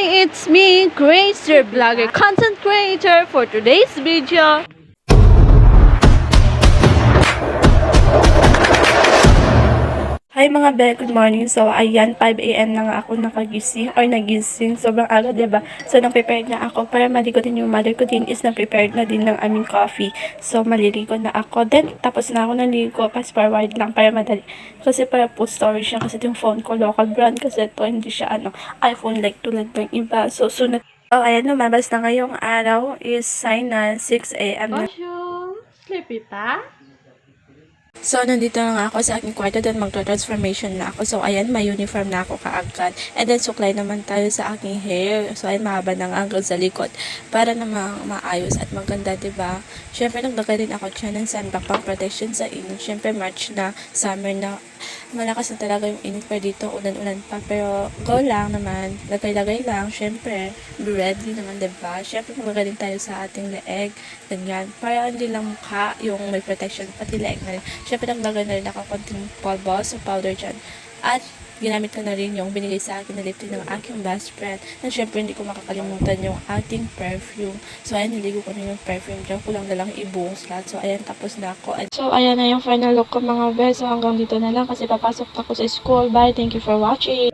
it's me, Grace, your vlogger, content creator for today's video. Hi mga be, good morning. So, ayan, 5 a.m. na nga ako nakagising or nagising. Sobrang aga, diba? So, nang-prepared na ako para maligo din yung mother ko din is nang-prepared na din ng aming coffee. So, maliligo na ako. Then, tapos na ako naligo. Fast forward lang para madali. Kasi para po storage siya. Kasi yung phone ko, local brand. Kasi ito, hindi siya iPhone like tulad ng iba. So, sunod. Oh, ayan, lumabas na ngayong araw is sign na 6 a.m. na. Bonjour! Sleepy pa? So, nandito na nga ako sa aking kwarto then magto-transformation na ako. So, ayan, may uniform na ako kaagad. And then, suklay naman tayo sa aking hair. So, ayan, mahaba ng hanggang sa likod. Para namang maayos at maganda, diba? Siyempre, naglagay din ako dyan ng sunblock pang protection sa init. Siyempre, March na, summer na. Malakas na talaga yung init pa dito, ulan-ulan pa. Pero, go lang naman. Lagay-lagay lang. Siyempre, be ready naman, diba? Siyempre, maglagay din tayo sa ating leeg. Ganyan. Para hindi lang mukha yung may protection, pati leeg na rin. Siyempre, naglagay na rin ako konting polvos o powder dyan. At, ginamit ko na rin yung binigay sa akin na lip tint ng aking best friend. And syempre, hindi ko makakalimutan yung ating perfume. So, ayan, niligo ko na yung perfume dyan. Kulang na lang ibuhos lahat. So, ayan, tapos na ako. So, ayan na yung final look ko mga bes. So, hanggang dito na lang kasi papasok ako sa school. Bye! Thank you for watching!